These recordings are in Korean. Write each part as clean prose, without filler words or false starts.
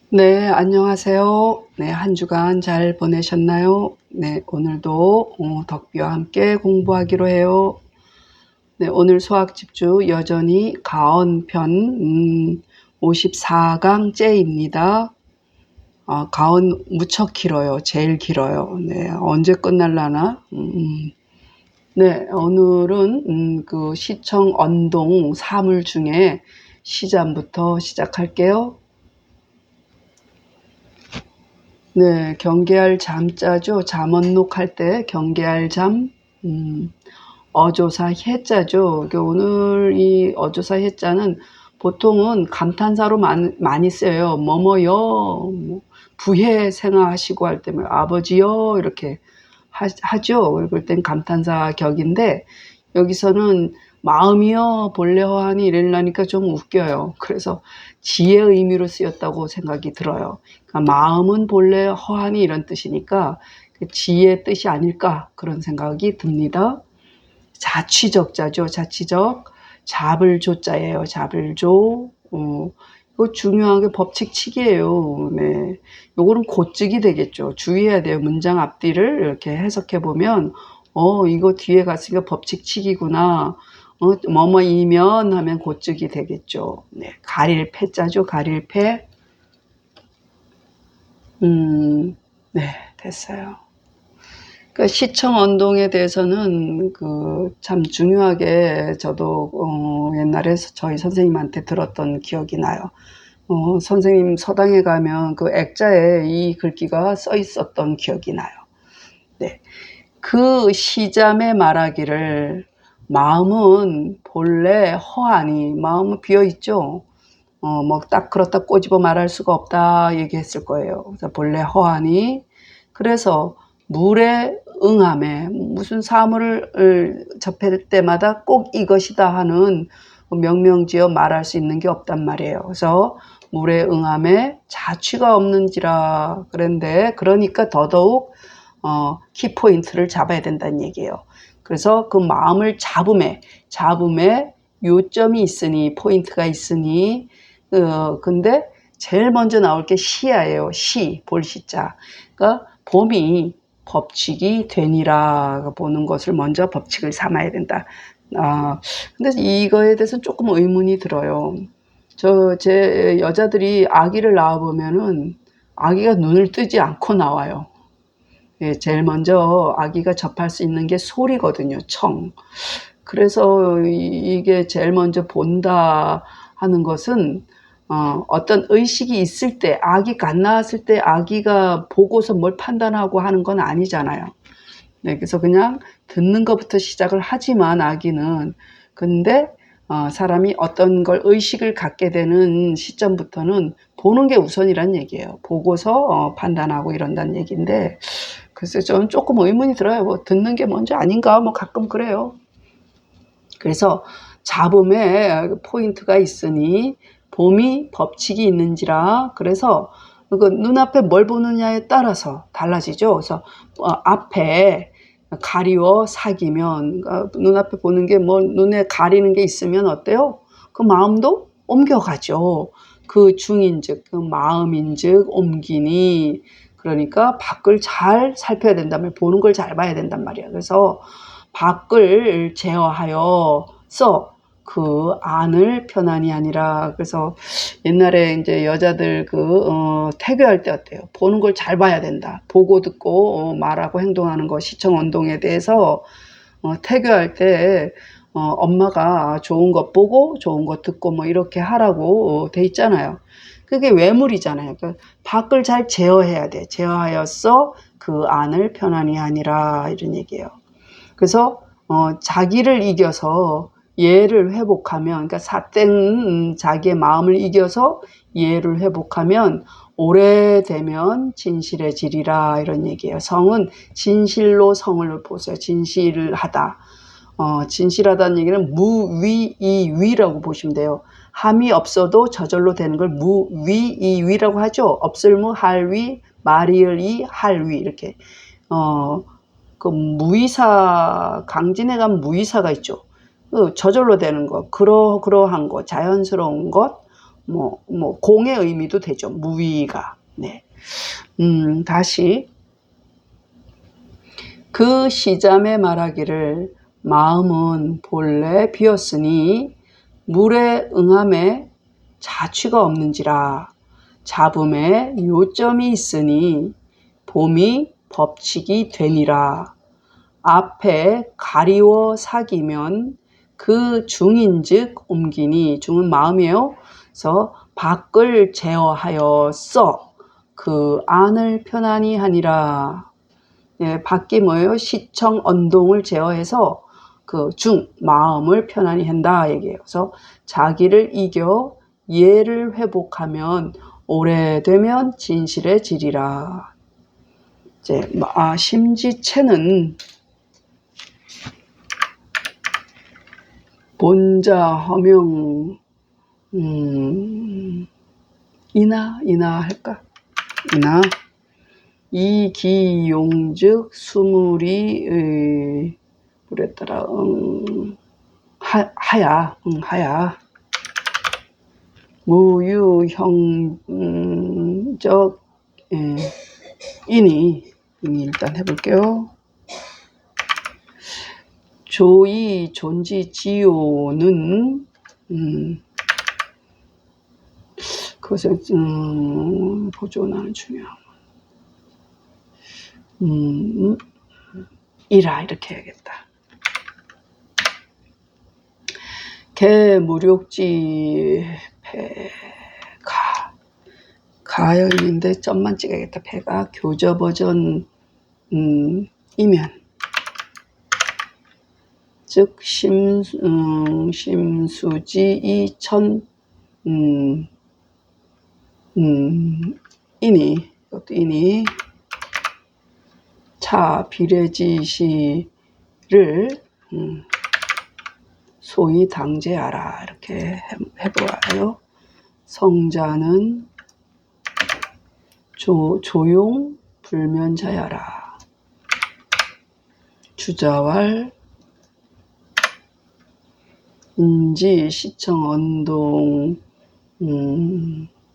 네, 안녕하세요. 네, 한 주간 잘 보내셨나요? 네, 오늘도 덕비와 함께 공부하기로 해요. 네, 오늘 수학 집주 여전히 가언편 54강째입니다. 가언 무척 길어요. 제일 길어요. 네, 언제 끝날라나? 네, 오늘은 그 시청 언동 사물 중에 시잠부터 시작할게요. 네, 경계할 잠자죠. 잠언록 할 때 경계할 잠, 어조사 해자죠. 오늘 이 어조사 해자는 보통은 감탄사로 많이 써요. 뭐뭐요, 뭐 부해 생하시고 할 때 뭐 아버지요 이렇게 하죠. 그럴 땐 감탄사 격인데 여기서는 마음이여 본래 허하니 이러려니까 좀 웃겨요. 그래서 지혜의 의미로 쓰였다고 생각이 들어요. 그러니까 마음은 본래 허하니 이런 뜻이니까 지혜의 뜻이 아닐까 그런 생각이 듭니다. 자취적자죠. 자취적. 잡을 조자예요. 잡을 조. 이거 중요한 게 법칙치기예요. 네. 요거는 고증이 되겠죠. 주의해야 돼요. 문장 앞뒤를 이렇게 해석해 보면 이거 뒤에 갔으니까 법칙치기구나. 뭐뭐이면 하면 고증이 되겠죠. 네. 가릴 패자죠. 가릴 패. 네, 됐어요. 그러니까 시청 언동에 대해서는 참 중요하게 저도 옛날에 저희 선생님한테 들었던 기억이 나요. 선생님 서당에 가면 그 액자에 이 글귀가 써 있었던 기억이 나요. 네. 그 시잠의 말하기를 마음은 본래 허하니 마음은 비어 있죠. 뭐 딱 그렇다 꼬집어 말할 수가 없다 얘기했을 거예요. 그래서 본래 허하니 그래서 물에 응함에 무슨 사물을 접할 때마다 꼭 이것이다 하는 명명지어 말할 수 있는 게 없단 말이에요. 그래서 물에 응함에 자취가 없는지라 그런데 그러니까 더더욱 키포인트를 잡아야 된다는 얘기예요. 그래서 그 마음을 잡음에 요점이 있으니 포인트가 있으니 근데 제일 먼저 나올 게 시야예요. 시, 볼시자. 그러니까 봄이 법칙이 되니라 보는 것을 먼저 법칙을 삼아야 된다. 근데 이거에 대해서 조금 의문이 들어요. 제 여자들이 아기를 낳아보면은 아기가 눈을 뜨지 않고 나와요. 예, 제일 먼저 아기가 접할 수 있는 게 소리거든요. 청. 그래서 이게 제일 먼저 본다 하는 것은 어떤 의식이 있을 때 아기가 안 나왔을 때 아기가 보고서 뭘 판단하고 하는 건 아니잖아요. 네, 그래서 그냥 듣는 것부터 시작을 하지만 아기는 근데 사람이 어떤 걸 의식을 갖게 되는 시점부터는 보는 게 우선이란 얘기예요. 보고서 판단하고 이런다는 얘기인데 글쎄 저는 조금 의문이 들어요. 뭐 듣는 게 먼저 아닌가 뭐 가끔 그래요. 그래서 잡음에 포인트가 있으니 봄이 법칙이 있는지라 그래서 그 눈앞에 뭘 보느냐에 따라서 달라지죠. 그래서 앞에 가리워 사귀면 눈앞에 보는 게 뭐 눈에 가리는 게 있으면 어때요? 그 마음도 옮겨가죠. 그 중인즉 그 마음인즉 옮기니 그러니까 밖을 잘 살펴야 된단 말이에요. 보는 걸 잘 봐야 된단 말이에요. 그래서 밖을 제어하여서 그 안을 편안히 하니라. 그래서 옛날에 이제 여자들 태교할 때 어때요? 보는 걸 잘 봐야 된다. 보고 듣고 말하고 행동하는 거 시청 언동에 대해서 태교할 때 엄마가 좋은 것 보고 좋은 것 듣고 뭐 이렇게 하라고 돼 있잖아요. 그게 외물이잖아요. 그러니까 밖을 잘 제어해야 돼. 제어하여서 그 안을 편안히 하니라 이런 얘기예요. 그래서 자기를 이겨서 예를 회복하면 그러니까 삿된 자기의 마음을 이겨서 예를 회복하면 오래되면 진실해지리라 이런 얘기예요. 성은 진실로 성을 보세요. 진실하다. 진실하다는 얘기는 무위이위라고 보시면 돼요. 함이 없어도 저절로 되는 걸 무위이위라고 하죠. 없을무 할위 말이을이 할위 이렇게 그 무의사 강진에 가면 무의사가 있죠. 저절로 되는 것, 그러한 것, 자연스러운 것, 공의 의미도 되죠. 무위가. 네. 다시. 그 시잠에 말하기를 마음은 본래 비었으니 물에 응함에 자취가 없는지라 잡음에 요점이 있으니 봄이 법칙이 되니라. 앞에 가리워 사기면 그 중인즉 옮기니 중은 마음이에요. 그래서 밖을 제어하여 써 그 안을 편안히 하니라. 예, 밖이 뭐예요? 시청 언동을 제어해서 그 마음을 편안히 한다 얘기예요. 그래서 자기를 이겨 예를 회복하면 오래되면 진실해지리라. 이제 심지체는 본자 허명 이나 할까? 이나 이기용즉 수물이 물에 따라 하야 무유형적 이니 일단 해볼게요. 조이 존지지요는 그것을 보존하는 중요한 이라 이렇게 해야겠다. 개 무력지 가여 있는데 점만 찍어야겠다. 배가 교저 버전 이면 즉 심수지 이천 이니 이것도 이니 차 비례지시를 소위 당제하라 이렇게 해보아요. 성자는 조용 불면자야라. 주자왈 인지 시청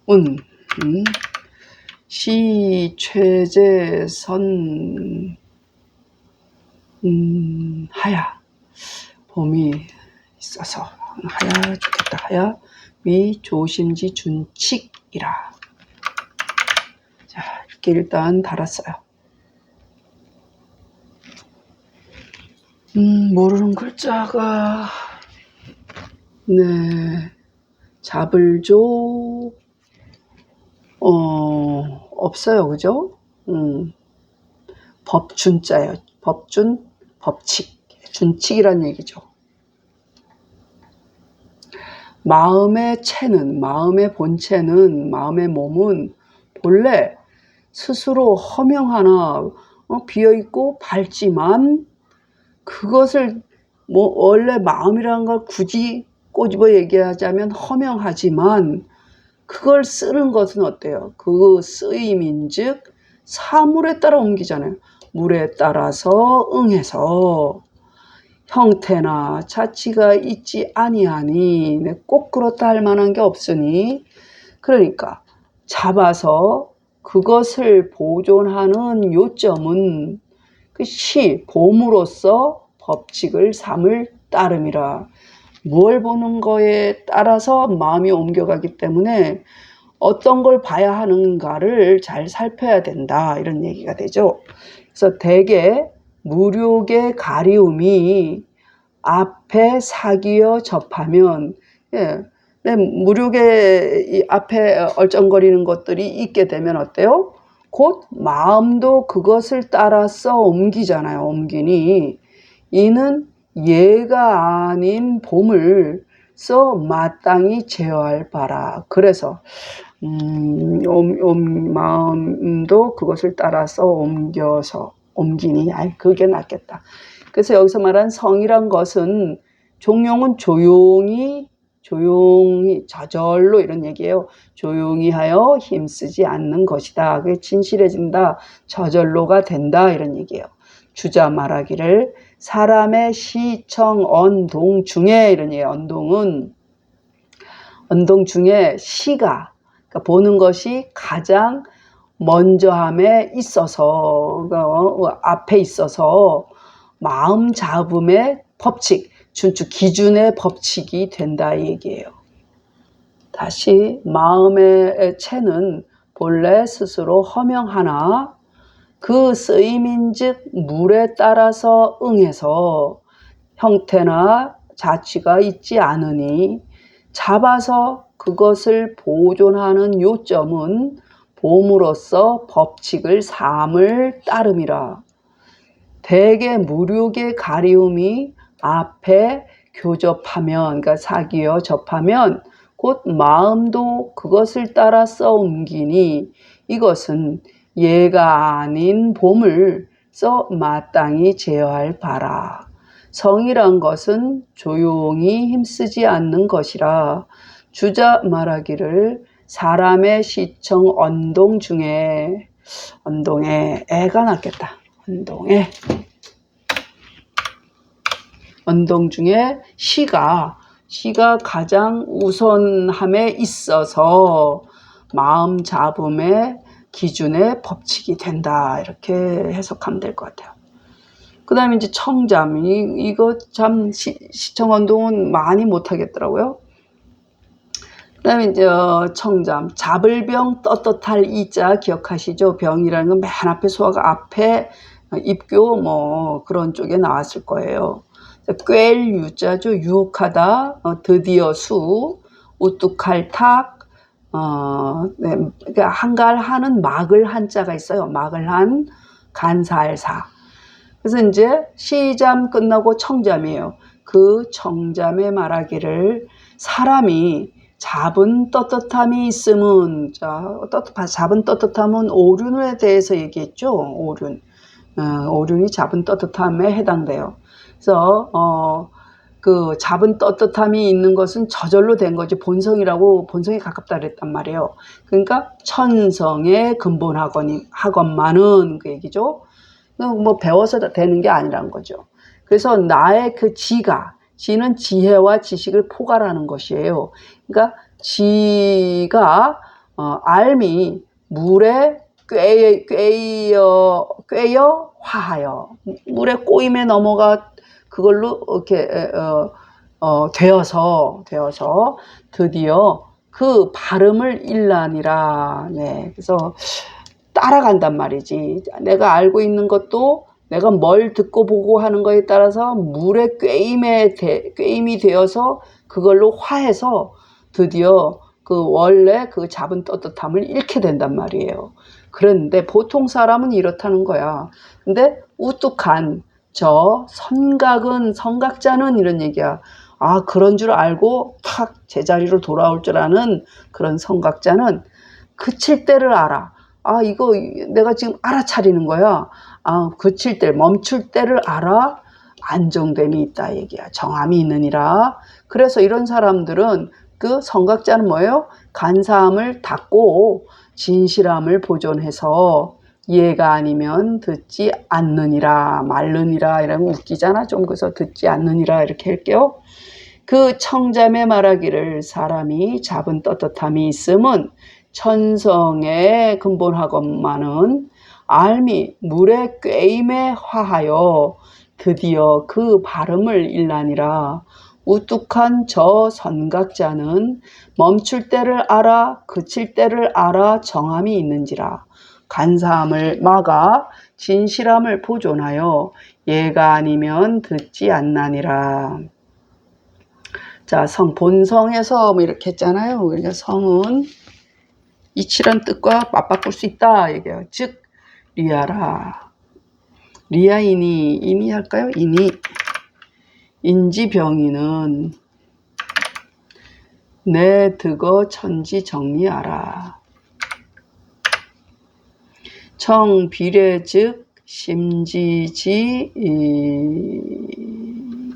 언동 시 최재 선 하야 봄이 있어서 하야 좋겠다. 하야 위 조심지 준칙이라. 자 이렇게 일단 달았어요. 모르는 글자가 네 잡을조 없어요. 그죠? 법준자예요. 법준, 법칙. 준칙이란 얘기죠. 마음의 체는, 마음의 본체는, 마음의 몸은 본래 스스로 허명하나 비어있고 밝지만 그것을 원래 마음이라는 걸 굳이 꼬집어 얘기하자면 허명하지만 그걸 쓰는 것은 어때요? 그 쓰임인즉 사물에 따라 옮기잖아요. 물에 따라서 응해서 형태나 자취가 있지 아니하니 꼭 그렇다 할 만한 게 없으니 그러니까 잡아서 그것을 보존하는 요점은 그 봄으로써 법칙을 삼을 따름이라. 뭘 보는 거에 따라서 마음이 옮겨가기 때문에 어떤 걸 봐야 하는가를 잘 살펴야 된다 이런 얘기가 되죠. 그래서 대개 무력의 가리움이 앞에 사기어 접하면 무력의 이 앞에 얼쩡거리는 것들이 있게 되면 어때요? 곧 마음도 그것을 따라서 옮기잖아요. 옮기니 이는 예가 아닌 봄을 써 마땅히 제어할 바라. 그래서 마음도 그것을 따라서 옮기니 그게 낫겠다. 그래서 여기서 말한 성이란 것은 종용은 조용히 저절로 이런 얘기예요. 조용히 하여 힘쓰지 않는 것이다. 그게 진실해진다. 저절로가 된다. 이런 얘기예요. 주자 말하기를 사람의 시청 언동 중에 이런 얘기예요. 언동은 언동 중에 시가, 그러니까 보는 것이 가장 먼저함에 있어서, 앞에 있어서 마음 잡음의 법칙, 준추 기준의 법칙이 된다 이 얘기예요. 다시 마음의 체는 본래 스스로 허명하나 그 쓰임인즉 물에 따라서 응해서 형태나 자취가 있지 않으니 잡아서 그것을 보존하는 요점은 봄으로써 법칙을 삼을 따름이라. 대개 무력의 가리움이 앞에 교접하면, 그러니까 사귀어 접하면 곧 마음도 그것을 따라 써옮기니 이것은 예가 아닌 봄을 써 마땅히 제어할 바라. 성이란 것은 조용히 힘쓰지 않는 것이라. 주자 말하기를 사람의 시청 언동 중에, 언동에 애가 났겠다. 언동 중에 시가 가장 우선함에 있어서 마음 잡음의 기준의 법칙이 된다. 이렇게 해석하면 될 것 같아요. 그 다음에 이제 청잠. 이거 참 시청언동은 많이 못하겠더라고요. 그 다음에 이제 청잠. 잡을 병 떳떳할 이자 기억하시죠? 병이라는 건 맨 앞에 소화가 앞에 입교 뭐 그런 쪽에 나왔을 거예요. 꿰일 유자죠. 유혹하다. 드디어 수. 우뚝할 탁. 네, 그러니까 한갈하는 막을 한자가 있어요. 막을 한 간사할 사. 그래서 이제 시잠 끝나고 청잠이에요. 그 청잠에 말하기를 사람이 잡은 떳떳함이 있음은, 잡은 떳떳함은 오륜에 대해서 얘기했죠. 오륜이 잡은 떳떳함에 해당돼요. 그래서 그 잡은 떳떳함이 있는 것은 저절로 된 거지 본성에 가깝다 그랬단 말이에요. 그러니까 천성의 근본학원만은 그 얘기죠. 뭐 배워서 되는 게 아니란 거죠. 그래서 나의 그 지는 지혜와 지식을 포괄하는 것이에요. 그러니까 지가 알미 물에 꿰여 화하여, 물에 꼬임에 넘어가 그걸로 이렇게 되어서 드디어 그 발음을 일라니라. 네, 그래서 따라간단 말이지. 내가 알고 있는 것도 내가 뭘 듣고 보고 하는 거에 따라서 물에 꿰임이 되어서 그걸로 화해서 드디어 그 원래 그 잡은 떳떳함을 잃게 된단 말이에요. 그런데 보통 사람은 이렇다는 거야. 근데 우뚝한 저 선각자는 이런 얘기야. 아, 그런 줄 알고 탁 제자리로 돌아올 줄 아는 그런 선각자는 그칠 때를 알아. 아, 이거 내가 지금 알아차리는 거야. 아, 멈출 때를 알아. 안정됨이 있다 얘기야. 정함이 있느니라. 그래서 이런 사람들은 그 선각자는 뭐예요? 간사함을 닫고 진실함을 보존해서 이해가 아니면 듣지 않느니라, 말느니라 이러면 웃기잖아. 좀 그래서 듣지 않느니라 이렇게 할게요. 그 청잠에 말하기를 사람이 잡은 떳떳함이 있음은 천성의 근본학원만은 알미 물의 꿰임에 화하여 드디어 그 발음을 일라니라. 우뚝한 저 선각자는 멈출 때를 알아 그칠 때를 알아 정함이 있는지라. 간사함을 막아 진실함을 보존하여 예가 아니면 듣지 않나니라. 자, 본성에서 뭐 이렇게 했잖아요. 그러니까 성은 이치란 뜻과 맞바꿀 수 있다 얘기해요. 즉 리아라. 리아이니 할까요? 인지병이는 내 득어 천지 정리하라. 청비례 즉 심지지,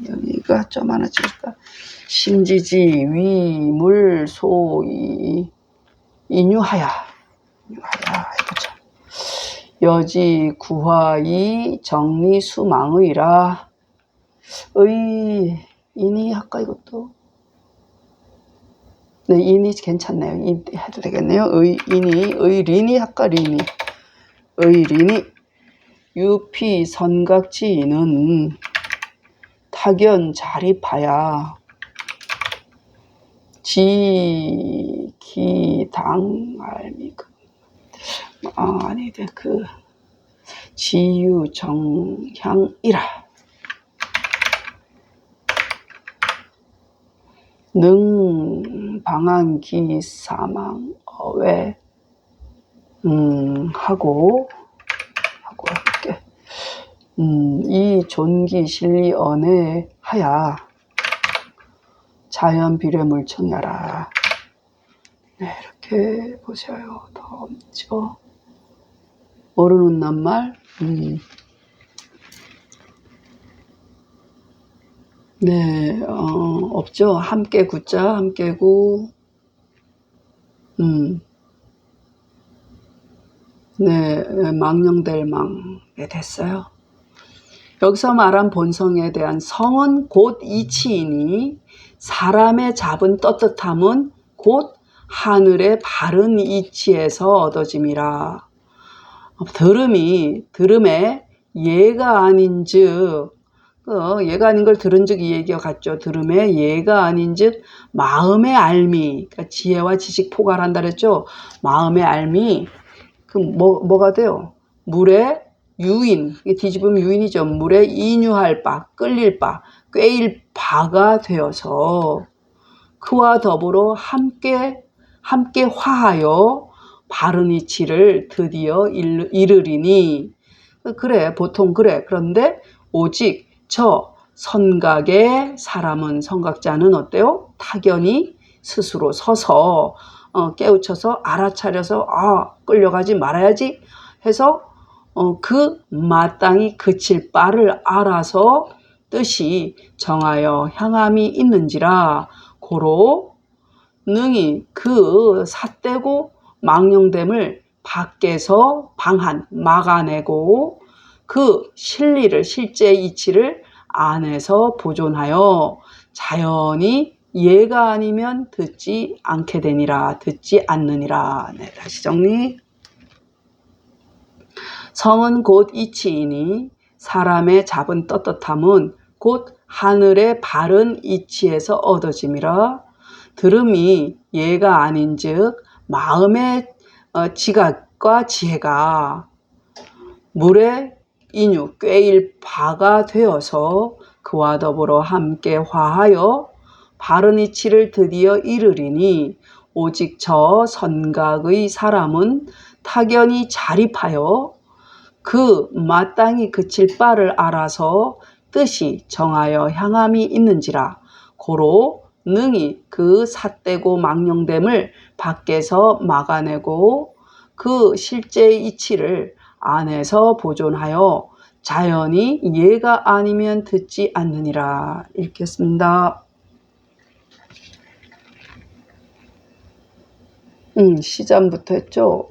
여기가 좀 하나 찍을까? 심지지 위물 소이 인유하야 이거죠. 여지 구하이 정리 수망의라. 이니 할까 이것도? 네, 인이 괜찮네요. 인 해도 되겠네요. 의린이 할까, 린이. 의린이. 유피 선각지인은 타견 자립하야 지기당알미그 아니네 그 지유정향이라 능 방한기 사망 어외 하고 할게. 이 존기 실리 언에 하야 자연 비례물청야라. 네, 이렇게 보셔요. 더 없죠. 모르는 낱말. 네, 없죠. 함께 구자, 함께구. 네, 망령될 망. 네, 됐어요. 여기서 말한 본성에 대한 성은 곧 이치이니 사람의 잡은 떳떳함은 곧 하늘의 바른 이치에서 얻어짐이라. 들음에 예가 아닌즉 예가 아닌 걸 들은즉 이 얘기가 같죠. 들음에 예가 아닌즉 마음의 알미, 그러니까 지혜와 지식 포괄한다 그랬죠. 마음의 알미 그 뭐가 돼요? 물에 유인, 뒤집으면 유인이죠. 물에 인유할 바, 끌릴 바, 꿰일 바가 되어서 그와 더불어 함께 화하여 바른 이치를 드디어 이르리니. 그래, 보통 그래. 그런데 오직 저 선각의 사람은, 선각자는 어때요? 타견이 스스로 서서 깨우쳐서 알아차려서 끌려가지 말아야지 해서 그 마땅히 그칠 바를 알아서 뜻이 정하여 향함이 있는지라. 고로 능히 그 삿되고 망령됨을 밖에서 막아내고 그 실리를, 실제의 이치를 안에서 보존하여 자연히 예가 아니면 듣지 않게 되니라. 듣지 않느니라. 네, 다시 정리. 성은 곧 이치이니 사람의 잡은 떳떳함은 곧 하늘의 바른 이치에서 얻어짐이라. 들음이 예가 아닌즉 마음의 지각과 지혜가 물에 인유 꿰일 바가 되어서 그와 더불어 함께 화하여 바른 이치를 드디어 이르리니 오직 저 선각의 사람은 타견이 자립하여 그 마땅히 그칠 바를 알아서 뜻이 정하여 향함이 있는지라. 고로 능히 그 삿되고 망령됨을 밖에서 막아내고 그 실제의 이치를 안에서 보존하여 자연히 예가 아니면 듣지 않느니라. 읽겠습니다. 시잠부터 했죠.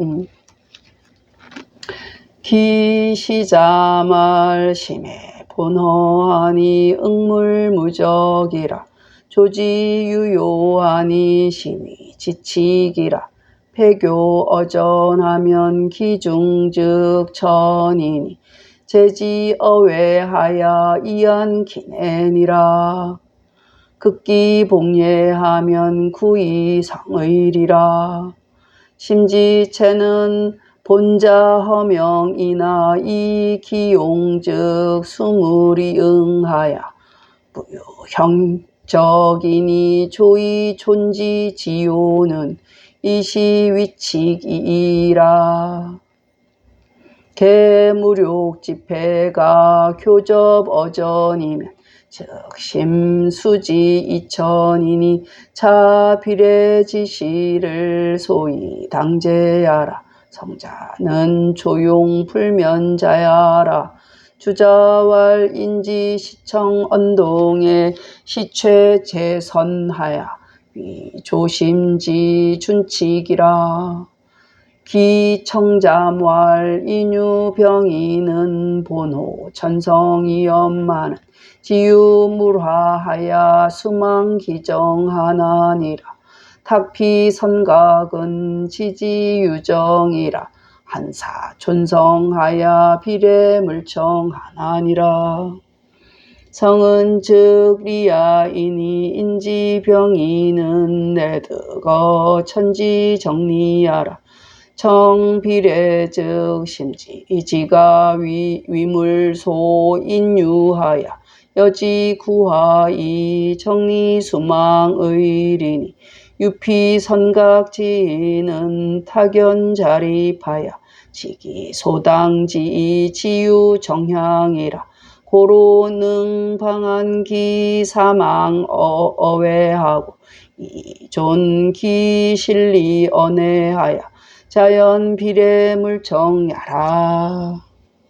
기시자말 심해 본허하니 응물무적이라. 조지유요하니 심히 지치기라. 폐교 어전하면 기중즉 천이니 제지어외하야 이안기내니라. 극기복례하면 구이상의리라. 심지체는 본자허명이나 이기용즉 수물이 응하야 무효형적이니 조이 존지지요는 이시위칙이라. 개무욕집회가 교접어전이면 즉 심수지 이천이니 차비례지시를 소위 당제하라. 성자는 조용불면자야라. 주자왈인지 시청 언동에 시최재선하야 위조심지 준칙이라. 기청자왈 인유병이는 본호 천성이엄마는 지유물화하야 수망기정하나니라. 탁피 선각은 지지유정이라 한사 존성하야 비례물청하나니라. 성은 즉 리아이니 인지병이는 내득어 천지정리하라. 청비례 즉 심지지가 위물소 인유하야 여지구하이 정리수망의리니 유피선각지는 타견자립하야 지기소당지 지유정향이라. 고로능방한기 사망 어외하고 이존기 실리 언해하야 자연 비례물정야라.